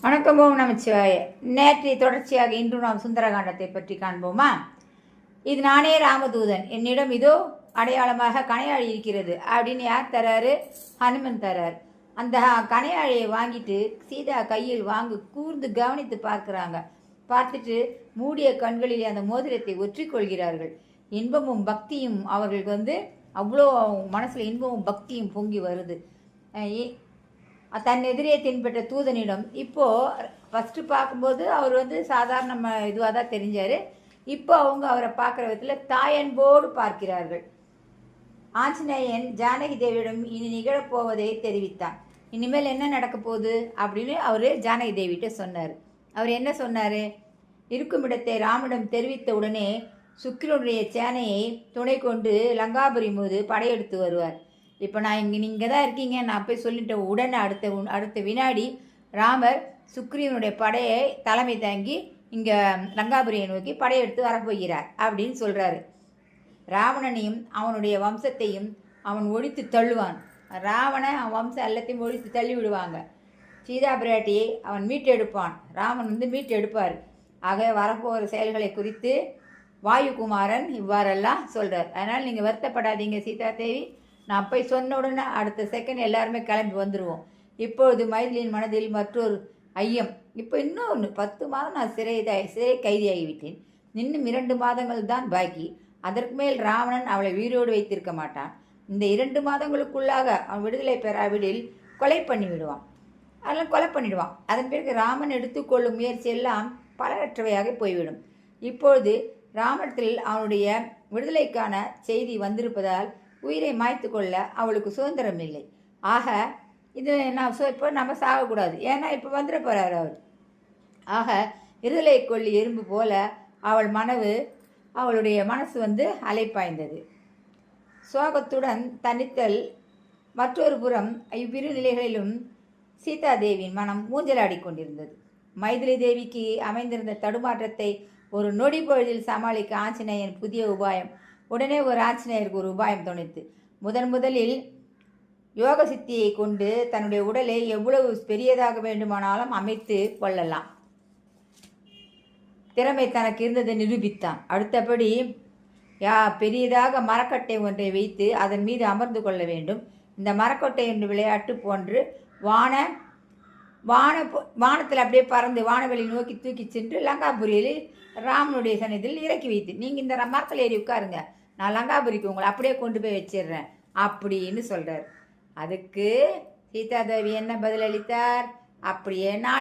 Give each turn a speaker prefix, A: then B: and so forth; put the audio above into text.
A: வணக்கம். ஓம் நமச்சிவாய. நேற்றைய தொடர்ச்சியாக இன்று நாம் சுந்தரகாண்டத்தை பற்றி காண்போமா? இது நானே ராமதூதன், என்னிடம் இதோ அடையாளமாக கணையாழி இருக்கிறது அப்படின்னு யார் தராரு? ஹனுமன் தரார். அந்த கணையாழியை வாங்கிட்டு சீதா கையில் கூர்ந்து கவனித்து பார்க்குறாங்க. பார்த்துட்டு மூடிய கண்களில் அந்த மோதிரத்தை ஒற்றிக்கொள்கிறார்கள். இன்பமும் பக்தியும் அவர்களுக்கு அவ்வளோ மனசில் இன்பமும் பக்தியும் பொங்கி வருது. தன் எதிரே தென்பட்ட தூதனிடம் இப்போது ஃபஸ்ட்டு பார்க்கும்போது அவர் சாதாரண இதுவாக தான் தெரிஞ்சார். இப்போ அவங்க அவரை பார்க்குற விதத்தில் தாயன்போடு பார்க்கிறார்கள். ஆஞ்சநேயன் ஜானகி தேவியிடம் இனி நிகழப்போவதை தெரிவித்தான். இனிமேல் என்ன நடக்க போகுது அப்படின்னு அவர் ஜானகி தேவிகிட்ட சொன்னார். அவர் என்ன சொன்னார்? இருக்கும் இடத்தை ராமனிடம் தெரிவித்த உடனே சுக்கிரனுடைய சேனையை துணை கொண்டு லங்காபுரி மீது படையெடுத்து வருவார். இப்போ நீங்கள் தான் இருக்கீங்க, நான் போய் சொல்லிட்டேன். உடனே அடுத்த வினாடி ராமர் சுக்ரீவனுடைய படையை தலைமை தாங்கி இங்கே லங்காபுரியை நோக்கி படையெடுத்து வரப்போகிறார் அப்படின்னு சொல்கிறாரு. ராவணனையும் அவனுடைய வம்சத்தையும் அவன் ஒழித்து தள்ளுவான். ராவணன் அவன் வம்சம் எல்லாத்தையும் ஒழித்து தள்ளி விடுவாங்க. சீதா பிராட்டியை அவன் மீட்டெடுப்பான். ராமன் மீட்டெடுப்பார். ஆக வரப்போகிற செயல்களை குறித்து வாயுகுமாரன் இவ்வாறெல்லாம் சொல்கிறார். அதனால் நீங்கள் வருத்தப்படாதீங்க சீதா தேவி, நான் போய் சொன்ன உடனே அடுத்த செகண்ட் எல்லாருமே கிளம்பி வந்துடுவோம். இப்பொழுது மைதிலியின் மனதில் மற்றொரு ஐயம். இப்போ இன்னொன்று 10 மாதம் நான் சிறை கைதியாகிவிட்டேன். இன்னும் 2 மாதங்கள் தான் பாக்கி. அதற்கு மேல் ராவணன் அவளை உயிரோடு வைத்திருக்க மாட்டான். இந்த 2 மாதங்களுக்குள்ளாக அவன் விடுதலை பெறாவிடில் கொலை பண்ணிவிடுவான். அதெல்லாம் கொலை பண்ணிவிடுவான். அதன் பிறகு ராமன் எடுத்துக்கொள்ளும் முயற்சியெல்லாம் பலரற்றவையாக போய்விடும். இப்பொழுது ராமத்தில் அவனுடைய விடுதலைக்கான செய்தி வந்திருப்பதால் உயிரை மாய்த்து கொள்ள அவளுக்கு சுதந்திரம் இல்லை. ஆக இது இப்போ நம்ம சாகக்கூடாது. ஏன்னா இப்போ வந்துட போகிறார் அவர். ஆக இருதலை கொள்ளி எறும்பு போல அவளுடைய மனசு அலைப்பாய்ந்தது. சோகத்துடன் தனித்தல். மற்றொரு புறம் இவ்விரு நிலைகளிலும் சீதாதேவியின் மனம் ஊஞ்சலாடி கொண்டிருந்தது. மைதிலி தேவிக்கு அமைந்திருந்த தடுமாற்றத்தை ஒரு நொடி பொழுதில் சமாளிக்க ஆஞ்சநேயன் புதிய உபாயம். உடனே ஒரு ஆஞ்சநேயருக்கு ஒரு உபாயம் தோணித்து. முதலில் யோக சித்தியை கொண்டு தன்னுடைய உடலை எவ்வளவு பெரியதாக வேண்டுமானாலும் அமைத்து கொள்ளலாம். திறமை தனக்கு இருந்ததை நிரூபித்தான். அடுத்தபடி பெரியதாக மரக்கட்டை ஒன்றை வைத்து அதன் மீது அமர்ந்து கொள்ள வேண்டும். இந்த மரக்கட்டை என்று விளையாட்டு போன்று வானத்தில் அப்படியே பறந்து வானவெளி நோக்கி தூக்கி சென்று லங்காபுரியில் ராமனுடைய சன்னதியில் இறக்கி வைத்து, நீங்கள் இந்த மரத்தில் ஏறி உட்காருங்க, நான் லங்காபுரிக்கு உங்களை அப்படியே கொண்டு போய் வச்சிடுறேன் அப்படின்னு சொல்கிறார். அதுக்கு சீதாதேவி என்ன பதிலளித்தார்? அப்படியே நான்